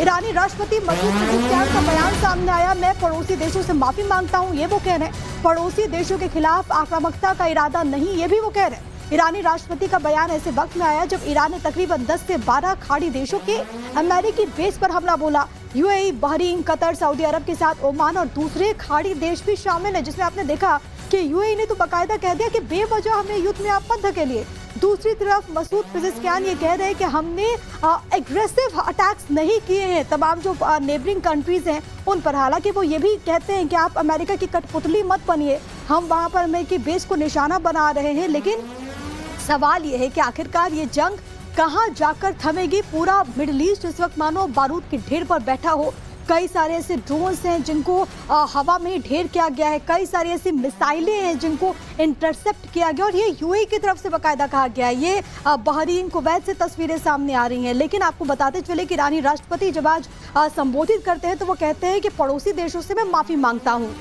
ईरानी राष्ट्रपति मसूद पेज़ेश्कियान का बयान सामने आया। मैं पड़ोसी देशों से माफी मांगता हूं, ये वो कह रहे हैं। पड़ोसी देशों के खिलाफ आक्रामकता का इरादा नहीं, ये भी वो कह रहे हैं। ईरानी राष्ट्रपति का बयान ऐसे वक्त में आया जब ईरान ने तकरीबन 10 से 12 खाड़ी देशों के अमेरिकी बेस पर हमला बोला। यूएई, बहरीन, कतर, सऊदी अरब के साथ ओमान और दूसरे खाड़ी देश भी शामिल हैं, जिसमें आपने देखा कि यूएई ने तो बाकायदा कह दिया कि बेवजह हमें युद्ध में आप मत धकेलिए। दूसरी तरफ मसूद पेज़ेश्कियान ये कह रहे हैं कि हमने एग्रेसिव अटैक्स नहीं किए हैं तमाम जो नेबरिंग कंट्रीज हैं उन पर। हालांकि वो ये भी कहते हैं कि आप अमेरिका की कठपुतली मत बनिए, हम वहां पर अमेरिकी बेस को निशाना बना रहे हैं। लेकिन सवाल ये है कि आखिरकार ये जंग कहां जाकर थमेगी। पूरा मिडिल ईस्ट इस वक्त मानो बारूद के ढेर पर बैठा हो। कई सारे ऐसे ड्रोन्स हैं जिनको हवा में ढेर किया गया है, कई सारी ऐसी मिसाइलें हैं जिनको इंटरसेप्ट किया गया और ये यूएई की तरफ से बाकायदा कहा गया है। ये बहरीन, कुवैत से तस्वीरें सामने आ रही हैं। लेकिन आपको बताते चले कि ईरानी राष्ट्रपति जब आज संबोधित करते हैं तो वो कहते हैं कि पड़ोसी देशों से मैं माफी मांगता हूँ।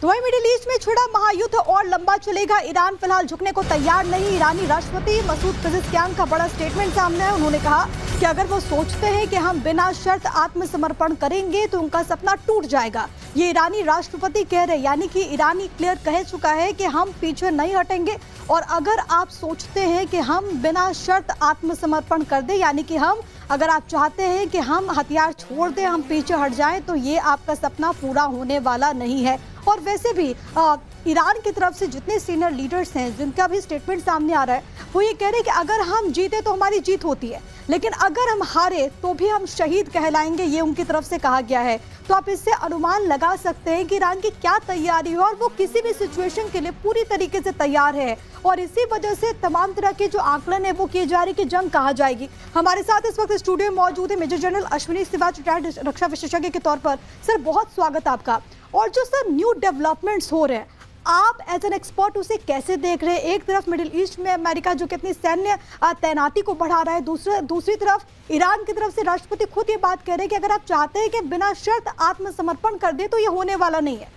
तो वही मिडिल ईस्ट में छिड़ा महायुद्ध और लंबा चलेगा। ईरान फिलहाल झुकने को तैयार नहीं। ईरानी राष्ट्रपति मसूद पेज़ेश्कियान का बड़ा स्टेटमेंट सामने है। उन्होंने कहा कि अगर वो सोचते हैं कि हम बिना शर्त आत्मसमर्पण करेंगे तो उनका सपना टूट जाएगा। ये ईरानी राष्ट्रपति कह रहे हैं, यानी कि ईरानी क्लियर कह चुका है कि हम पीछे नहीं हटेंगे। और अगर आप सोचते हैं कि हम बिना शर्त आत्मसमर्पण कर दें, यानी कि अगर आप चाहते हैं कि हम हथियार छोड़ दें, हम पीछे हट जाएं, तो ये आपका सपना पूरा होने वाला नहीं है। और वैसे भी ईरान की तरफ से जितने सीनियर लीडर्स हैं जिनका भी स्टेटमेंट सामने आ रहा है वो ये कह रहे हैं कि अगर हम जीते तो हमारी जीत होती है, लेकिन अगर हम हारे तो भी हम शहीद कहलाएंगे, ये उनकी तरफ से कहा गया है। तो आप इससे अनुमान लगा सकते हैं कि ईरान की क्या तैयारी है और वो किसी भी सिचुएशन के लिए पूरी तरीके से तैयार है। और इसी वजह से तमाम तरह के जो आकलन है वो किए जा रहे हैं कि जंग कहाँ जाएगी। हमारे साथ इस वक्त स्टूडियो में मौजूद है major general Ashwini Siwach, retired रक्षा विशेषज्ञ के तौर पर। सर बहुत स्वागत आपका। और जो सर न्यू डेवलपमेंट्स हो रहे हैं, आप एज एन एक्सपर्ट उसे कैसे देख रहे हैं? एक तरफ मिडिल ईस्ट में अमेरिका जो कितनी सैन्य तैनाती को बढ़ा रहा है, दूसरी तरफ ईरान की तरफ से राष्ट्रपति खुद ये बात कह रहे हैं कि अगर आप चाहते हैं कि बिना शर्त आत्मसमर्पण कर दे तो ये होने वाला नहीं है।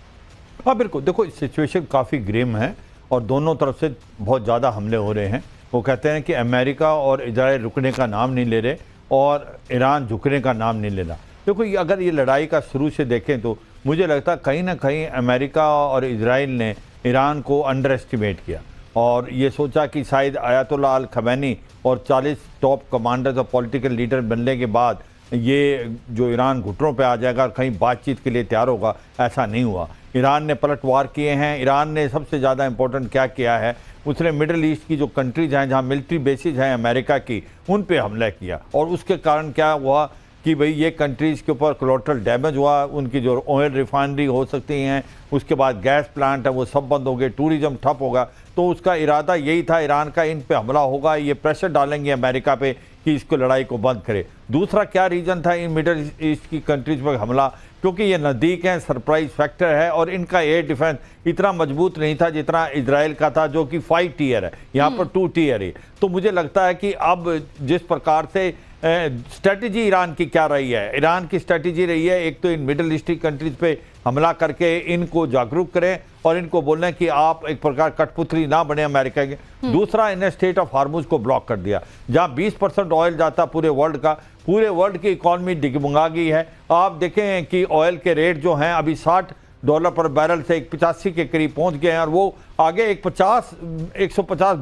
हाँ बिल्कुल, देखो सिचुएशन काफ़ी ग्रिम है और दोनों तरफ से बहुत ज़्यादा हमले हो रहे हैं। वो कहते हैं कि अमेरिका और इजराइल रुकने का नाम नहीं ले रहे और ईरान झुकने का नाम नहीं ले रहा। देखो अगर ये लड़ाई का शुरू से देखें तो मुझे लगता है कहीं ना कहीं अमेरिका और इजराइल ने ईरान को अंडर एस्टिमेट किया और ये सोचा कि शायद आयतुल्लाह अल खमैनी और 40 टॉप कमांडर्स और पॉलिटिकल लीडर बनने के बाद ये जो ईरान घुटनों पे आ जाएगा और कहीं बातचीत के लिए तैयार होगा। ऐसा नहीं हुआ। ईरान ने पलटवार किए हैं। ईरान ने सबसे ज़्यादा इंपॉर्टेंट क्या किया है, उसने मिडिल ईस्ट की जो कंट्रीज हैं जहाँ मिलिट्री बेसिस हैं अमेरिका की, उन पे हमला किया। और उसके कारण क्या हुआ कि भाई ये कंट्रीज़ के ऊपर कोलेटरल डैमेज हुआ। उनकी जो ऑयल रिफाइनरी हो सकती हैं, उसके बाद गैस प्लांट है वो सब बंद हो गए, टूरिज्म ठप होगा। तो उसका इरादा यही था ईरान का, इन पे हमला होगा, ये प्रेशर डालेंगे अमेरिका पे कि इसको लड़ाई को बंद करे। दूसरा क्या रीज़न था इन मिडिल ईस्ट की कंट्रीज़ पर हमला, क्योंकि ये नज़दीक हैं, सरप्राइज फैक्टर है और इनका एयर डिफेंस इतना मजबूत नहीं था जितना इजराइल का था जो कि 5 टियर है, यहाँ पर 2 टियर है। तो मुझे लगता है कि अब जिस प्रकार से स्ट्रेटजी ईरान की क्या रही है, ईरान की स्ट्रेटजी रही है एक तो इन मिडिल ईस्टर्न कंट्रीज पे हमला करके इनको जागरूक करें और इनको बोलना कि आप एक प्रकार कठपुतली ना बने अमेरिका के। दूसरा, इन्हें स्टेट ऑफ हार्मुज को ब्लॉक कर दिया जहां 20% ऑयल जाता पूरे वर्ल्ड का। पूरे वर्ल्ड की इकॉनमी डिगमगा गई है। आप देखें कि ऑयल के रेट जो हैं अभी $60 पर बैरल से $85 के करीब पहुंच गए हैं और वो आगे $150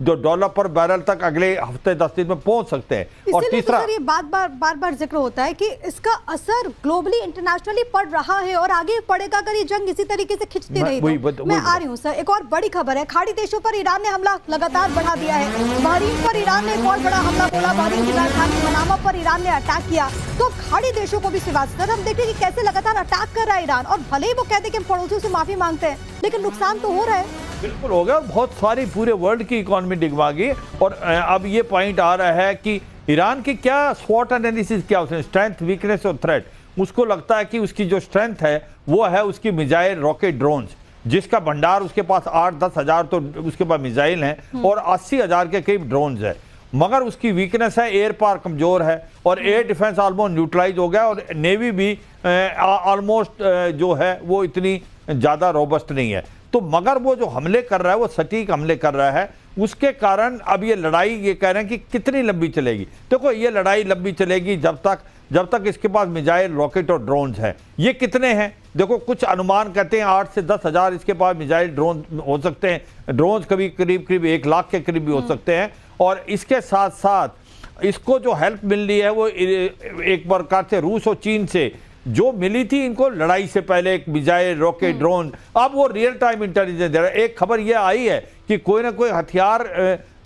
डॉलर पर बैरल तक अगले हफ्ते 10 दिन में पहुंच सकते हैं। और तीसरा, ये बार बार जिक्र होता है कि इसका असर ग्लोबली इंटरनेशनली पड़ रहा है और आगे पड़ेगा अगर ये जंग इसी तरीके से खिंचती रही। मैं आ रही हूँ सर, एक और बड़ी खबर है। खाड़ी देशों पर ईरान ने हमला लगातार बढ़ा दिया है। बहरीन पर ईरान ने एक और बड़ा हमला बोला। बहरीन की राजधानी मनामा पर ईरान ने अटैक किया। तो खाड़ी देशों को भी सिवा सर हम देखते हैं कि कैसे लगातार अटैक कर रहा है ईरान। और भले ही वो कहते हैं कि हम पड़ोसियों से माफी मांगते हैं, लेकिन नुकसान तो हो रहा है। बिल्कुल हो गया। बहुत सारी पूरे वर्ल्ड की इकोनॉमी डिगवा गई। और अब ये पॉइंट आ रहा है कि ईरान की क्या स्वॉट एनालिसिस क्या, उसने स्ट्रेंथ, वीकनेस और थ्रेट, उसको लगता है कि उसकी जो स्ट्रेंथ है वो है उसकी मिसाइल, रॉकेट, ड्रोन्स, जिसका भंडार उसके पास 8-10 हजार तो उसके पास मिसाइल हैं और 80 हजार के करीब ड्रोन्स है। मगर उसकी वीकनेस है एयर पावर कमजोर है और एयर डिफेंस ऑलमोस्ट न्यूट्रलाइज हो गया और नेवी भी ऑलमोस्ट जो है वो इतनी ज़्यादा रोबस्ट नहीं है। तो मगर वो जो हमले कर रहा है वो सटीक हमले कर रहा है उसके कारण अब ये लड़ाई, ये कह रहे हैं कि कितनी लंबी चलेगी। देखो ये लड़ाई लंबी चलेगी जब तक इसके पास मिसाइल, रॉकेट और ड्रोन्स हैं। ये कितने हैं? देखो कुछ अनुमान कहते हैं 8 से 10 हज़ार इसके पास मिसाइल, ड्रोन हो सकते हैं। ड्रोन्स कभी करीब 1 लाख के करीब भी हो सकते हैं। और इसके साथ साथ इसको जो हेल्प मिल रही है वो एक प्रकार से रूस और चीन से जो मिली थी इनको लड़ाई से पहले, एक मिसाइल, रॉकेट, ड्रोन, अब वो रियल टाइम इंटेलिजेंस दे रहा है। एक खबर ये आई है कि कोई ना कोई हथियार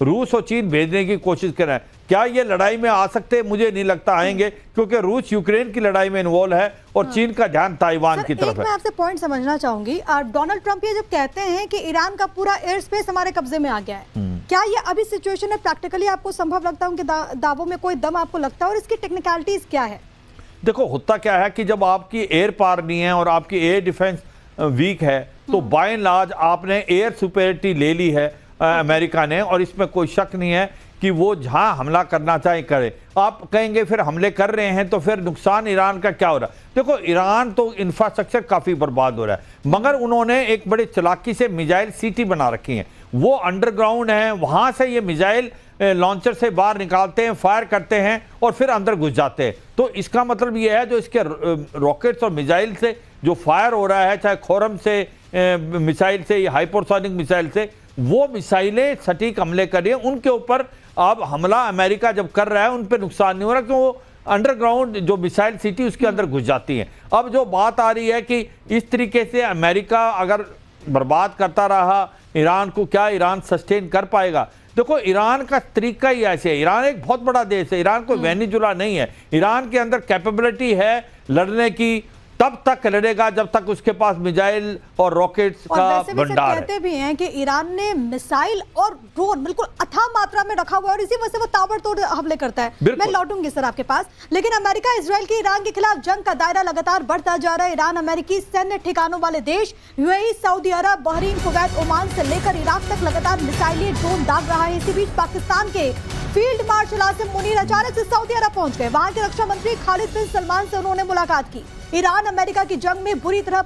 रूस और चीन भेजने की कोशिश कर रहे हैं। क्या ये लड़ाई में आ सकते हैं? मुझे नहीं लगता आएंगे, क्योंकि रूस यूक्रेन की लड़ाई में इन्वॉल्व है और चीन का ध्यान ताइवान की तरफ है। मैं आपसे पॉइंट समझना चाहूंगी, डोनाल्ड ट्रंप ये जब कहते हैं कि ईरान का पूरा एयर स्पेस हमारे कब्जे में आ गया है, क्या ये अभी सिचुएशन है प्रैक्टिकली आपको संभव लगता है? उनके दावों में कोई दम आपको लगता है? और इसकी टेक्निकलिटीज क्या है? देखो होता क्या है कि जब आपकी एयर पावर नहीं है और आपकी एयर डिफेंस वीक है तो बाय एंड लार्ज आपने एयर सुपेरिटी ले ली है अमेरिका ने, और इसमें कोई शक नहीं है कि वो जहां हमला करना चाहे करे। आप कहेंगे फिर हमले कर रहे हैं तो फिर नुकसान ईरान का क्या हो रहा है? देखो ईरान तो इंफ्रास्ट्रक्चर काफी बर्बाद हो रहा है, मगर उन्होंने एक बड़े चालाकी से मिसाइल सिटी बना रखी है। वो अंडरग्राउंड है, वहां से ये मिसाइल लॉन्चर से बाहर निकालते हैं, फायर करते हैं और फिर अंदर घुस जाते हैं। तो इसका मतलब ये है जो इसके रॉकेट्स और मिसाइल से जो फायर हो रहा है, चाहे खोरम से मिसाइल से या हाइपरसोनिक मिसाइल से, वो मिसाइलें सटीक हमले कर रही हैं। उनके ऊपर अब हमला अमेरिका जब कर रहा है उन पर नुकसान नहीं हो रहा, क्योंकि वो अंडरग्राउंड जो मिसाइल सिटी उसके अंदर घुस जाती हैं। अब जो बात आ रही है कि इस तरीके से अमेरिका अगर बर्बाद करता रहा ईरान को, क्या ईरान सस्टेन कर पाएगा? देखो ईरान का तरीका ही ऐसे है। ईरान एक बहुत बड़ा देश है, ईरान कोई वेनेजुला नहीं है। ईरान के अंदर कैपेबिलिटी है लड़ने की, तब तक लड़ेगा जब तक उसके पास मिसाइल और रॉकेट्स का भंडार है। कहते भी हैं कि ईरान ने मिसाइल और ड्रोन बिल्कुल अथाह मात्रा में रखा हुआ है और इसी वजह से वो ताबड़तोड़ हमले करता है। मैं लौटूंगी सर आपके पास, लेकिन अमेरिका इजराइल की ईरान के खिलाफ जंग का दायरा लगातार बढ़ता जा रहा है। ईरान अमेरिकी सैन्य ठिकानों वाले देश यूएई, सऊदी अरब, बहरीन, कुवैत, ओमान से लेकर इराक तक लगातार मिसाइलें, ड्रोन दाग रहा है। इसी बीच पाकिस्तान के फील्ड मार्शल आसिम मुनीर अचानक से सऊदी अरब पहुंच गए। वहां के रक्षा मंत्री खालिद बिन सलमान से उन्होंने मुलाकात की। ईरान अमेरिका की जंग में बुरी तरह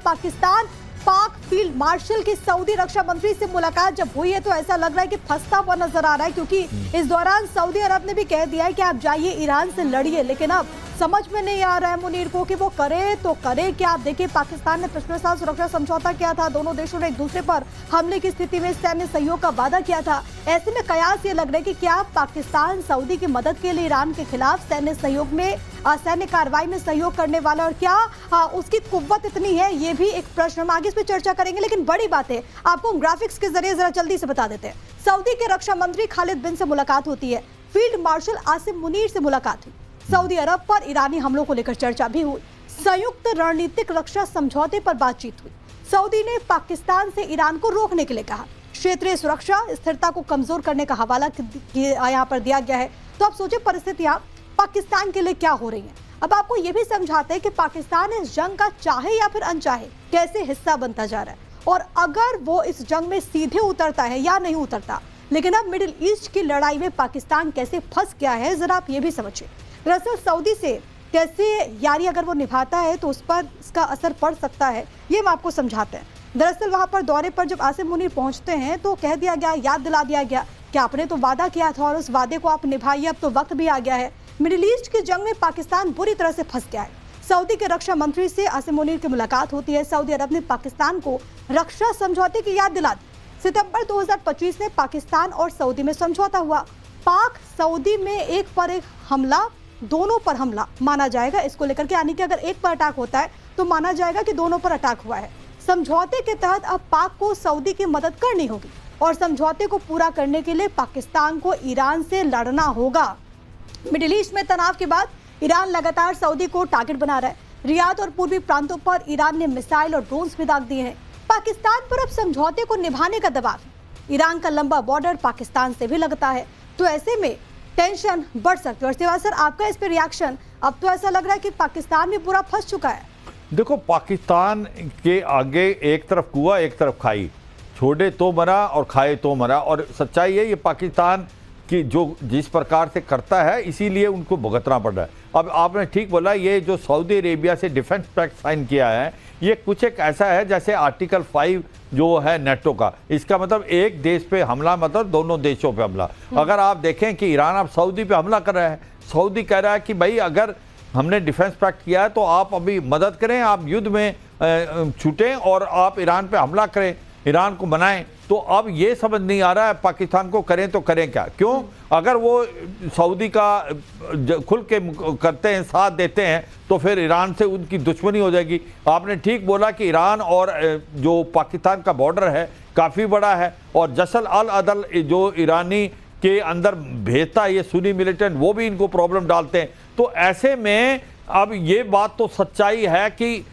पाक फील्ड मार्शल की सऊदी रक्षा मंत्री से मुलाकात जब हुई है तो ऐसा लग रहा है कि फंसता हुआ नजर आ रहा है, क्योंकि इस दौरान सऊदी अरब ने भी कह दिया है कि आप जाइए ईरान से लड़िए। लेकिन अब समझ में नहीं आ रहा है मुनीर को कि वो करे तो करे क्या। आप देखिए पाकिस्तान ने पिछले साल सुरक्षा समझौता किया था, दोनों देशों ने एक दूसरे पर हमले की स्थिति में सैन्य सहयोग का वादा किया था। ऐसे में कयास ये लग रहा है कि क्या पाकिस्तान सऊदी की मदद के लिए ईरान के खिलाफ सैन्य सहयोग में, सैन्य कार्रवाई में सहयोग करने वाला, और क्या उसकी कुव्वत इतनी है, ये भी एक प्रश्न। हम आगे इस पर चर्चा करेंगे, लेकिन बड़ी बात है आपको ग्राफिक्स के जरिए जरा जल्दी से बता देते हैं। सऊदी के रक्षा मंत्री खालिद बिन से मुलाकात होती है, फील्ड मार्शल आसिम मुनीर से मुलाकात हुई, सऊदी अरब पर ईरानी हमलों को लेकर चर्चा भी हुई, संयुक्त रणनीतिक रक्षा समझौते पर बातचीत हुई। सऊदी ने पाकिस्तान से ईरान को रोकने के लिए कहा, क्षेत्रीय सुरक्षा स्थिरता को कमजोर करने का हवाला यहाँ पर दिया गया है। तो आप सोचिए परिस्थितियां पाकिस्तान के लिए क्या हो रही हैं। अब आपको ये भी समझाते हैं कि पाकिस्तान इस जंग का चाहे या फिर अनचाहे कैसे हिस्सा बनता जा रहा है, और अगर वो इस जंग में सीधे उतरता है या नहीं उतरता। लेकिन अब मिडिल ईस्ट की लड़ाई में पाकिस्तान कैसे फंस गया है, जरा आप ये भी समझिए। दरअसल सऊदी से कैसे यारी अगर वो निभाता है तो उस पर इसका असर पड़ सकता है, ये हम आपको समझाते हैं। दरअसल वहां पर दौरे पर जब आसिम मुनीर पहुंचते हैं तो कह दिया गया, याद दिला दिया गया कि आपने तो वादा किया था और उस वादे को आप निभाइए, अब तो वक्त भी आ गया है। मिडिल ईस्ट की जंग में पाकिस्तान बुरी तरह से फंस गया है। सऊदी के रक्षा मंत्री से आसिम मुनीर की मुलाकात होती है। सऊदी अरब ने पाकिस्तान को रक्षा समझौते की याद दिला दी। सितंबर 2025 में पाकिस्तान और सऊदी में समझौता हुआ। पाक सऊदी में एक पर एक हमला, दोनों पर हमला माना जाएगा इसको लेकर के, यानी कि अगर एक पर अटैक होता है तो माना जाएगा कि दोनों पर अटैक हुआ है। समझौते के तहत अब पाक को सऊदी की मदद करनी होगी और समझौते को पूरा करने के लिए पाकिस्तान को ईरान से लड़ना होगा। मिडिल ईस्ट में तनाव के बाद ईरान लगातार सऊदी को टारगेट बना रहा है। रियाद और पूर्वी प्रांतों पर ईरान ने मिसाइल और ड्रोन्स भी दाग दिए हैं। पाकिस्तान पर अब समझौते को निभाने का दबाव है। ईरान का लंबा बॉर्डर पाकिस्तान से भी लगता है, तो ऐसे में टेंशन बढ़ सकती है। और सिवा सर आपका इस पर रिएक्शन, अब तो ऐसा लग रहा है कि पाकिस्तान भी पूरा फंस चुका है। देखो पाकिस्तान के आगे एक तरफ कुआं एक तरफ खाई, छोड़े तो मरा और खाए तो मरा। और सच्चाई है ये पाकिस्तान कि जो जिस प्रकार से करता है इसीलिए उनको भुगतना पड़ रहा है। अब आपने ठीक बोला, ये जो सऊदी अरेबिया से डिफेंस पैक्ट साइन किया है ये कुछ एक ऐसा है जैसे आर्टिकल 5 जो है नेटो का, इसका मतलब एक देश पे हमला मतलब दोनों देशों पे हमला। अगर आप देखें कि ईरान अब सऊदी पे हमला कर रहा है, सऊदी कह रहा है कि भाई अगर हमने डिफेंस पैक्ट किया है तो आप अभी मदद करें, आप युद्ध में छूटें और आप ईरान पे हमला करें, ईरान को बनाएं। तो अब ये समझ नहीं आ रहा है पाकिस्तान को करें तो करें क्या, क्यों? अगर वो सऊदी का खुल के करते हैं, साथ देते हैं, तो फिर ईरान से उनकी दुश्मनी हो जाएगी। आपने ठीक बोला कि ईरान और जो पाकिस्तान का बॉर्डर है काफ़ी बड़ा है और जसल अल अदल जो ईरानी के अंदर भेजता है ये सुन्नी मिलिटेंट, वो भी इनको प्रॉब्लम डालते हैं। तो ऐसे में अब ये बात तो सच्चाई है कि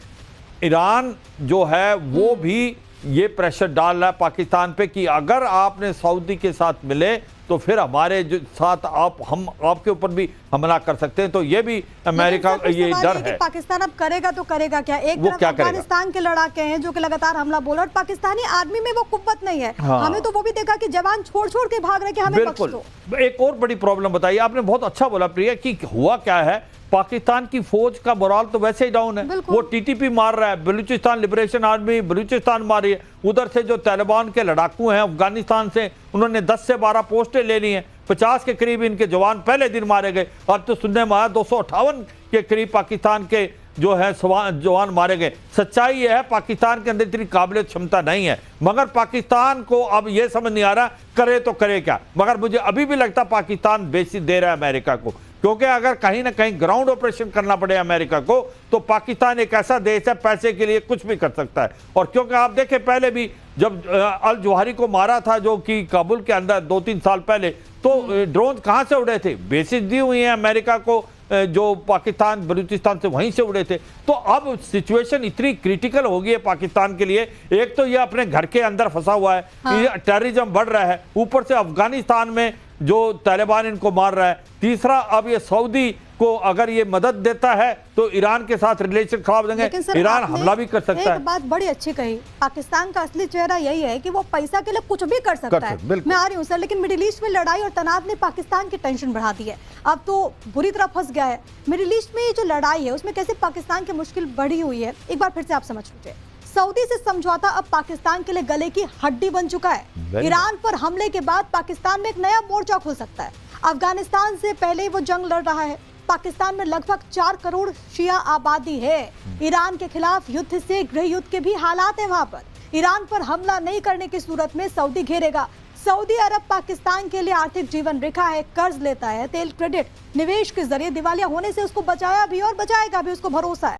ईरान जो है वो भी ये प्रेशर डाल रहा है पाकिस्तान पे कि अगर आपने सऊदी के साथ मिले तो फिर हमारे जो साथ हम आपके ऊपर भी हमला कर सकते हैं। तो ये भी अमेरिका का ये डर है। पाकिस्तान अब करेगा तो करेगा क्या? एक तरफ अफगानिस्तान के लड़ाके हैं जो कि लगातार हमला बोल रहे, और पाकिस्तानी आर्मी में वो कुव्वत नहीं है। हाँ। हमें तो वो भी देखा कि जवान छोड़ छोड़ के भाग रहे कि हमें बख्श दो। एक और बड़ी प्रॉब्लम बताइए, आपने बहुत अच्छा बोला प्रिया कि हुआ क्या है, पाकिस्तान की फौज का मोराल तो वैसे ही डाउन है, वो टीटीपी मार रहा है, बलूचिस्तान लिबरेशन आर्मी बलूचिस्तान मार रही है, उधर से जो तालिबान के लड़ाकू हैं अफगानिस्तान से उन्होंने 10 से 12 पोस्टें ले ली हैं, 50 के करीब इनके जवान पहले दिन मारे गए। अब तो सुनने में आया 258 के करीब पाकिस्तान के जो है जवान मारे गए। सच्चाई यह है पाकिस्तान के अंदर इतनी काबिलियत क्षमता नहीं है, मगर पाकिस्तान को अब यह समझ नहीं आ रहा करे तो करे क्या। मगर मुझे अभी भी लगता पाकिस्तान बेसी दे रहा है अमेरिका को, क्योंकि अगर कहीं ना कहीं ग्राउंड ऑपरेशन करना पड़े अमेरिका को तो पाकिस्तान एक ऐसा देश है पैसे के लिए कुछ भी कर सकता है। और क्योंकि आप देखें पहले भी जब अल जवाहिरी को मारा था जो कि काबुल के अंदर 2-3 साल पहले, तो ड्रोन कहां से उड़े थे? बेसिस दी हुई है अमेरिका को जो पाकिस्तान बलूचिस्तान से वहीं से उड़े थे। तो अब सिचुएशन इतनी क्रिटिकल हो गई है पाकिस्तान के लिए, एक तो ये अपने घर के अंदर फंसा हुआ है, हाँ। टेररिज्म बढ़ रहा है, ऊपर से अफगानिस्तान में जो तालिबान इनको मार रहा है, तीसरा अब ये सऊदी को अगर ये मदद देता है तो ईरान के साथ रिलेशन खराब देंगे, ईरान हमला भी कर सकता है। एक बात बड़ी अच्छी कही, पाकिस्तान का असली चेहरा यही है कि वो पैसा के लिए कुछ भी कर सकता है। मैं आ रही हूँ सर, लेकिन मिडिल ईस्ट में लड़ाई और तनाव ने पाकिस्तान की टेंशन बढ़ा दी है, अब तो बुरी तरह फंस गया है। मिडिल ईस्ट में ये जो लड़ाई है उसमें कैसे पाकिस्तान की मुश्किल बढ़ी हुई है, एक बार फिर से आप समझ लीजिए। सऊदी से समझौता अब पाकिस्तान के लिए गले की हड्डी बन चुका है। ईरान पर हमले के बाद पाकिस्तान में एक नया मोर्चा खुल सकता है। अफगानिस्तान से पहले वो जंग लड़ रहा है, पाकिस्तान में लगभग 4 करोड़ शिया आबादी है। ईरान के खिलाफ युद्ध से गृह युद्ध के भी हालात है वहां पर। ईरान पर हमला नहीं करने की सूरत में सऊदी घेरेगा। सऊदी अरब पाकिस्तान के लिए आर्थिक जीवन रेखा है, कर्ज लेता है, तेल क्रेडिट निवेश के जरिए दिवालिया होने से उसको बचाया भी और बचाएगा भी, उसको भरोसा है।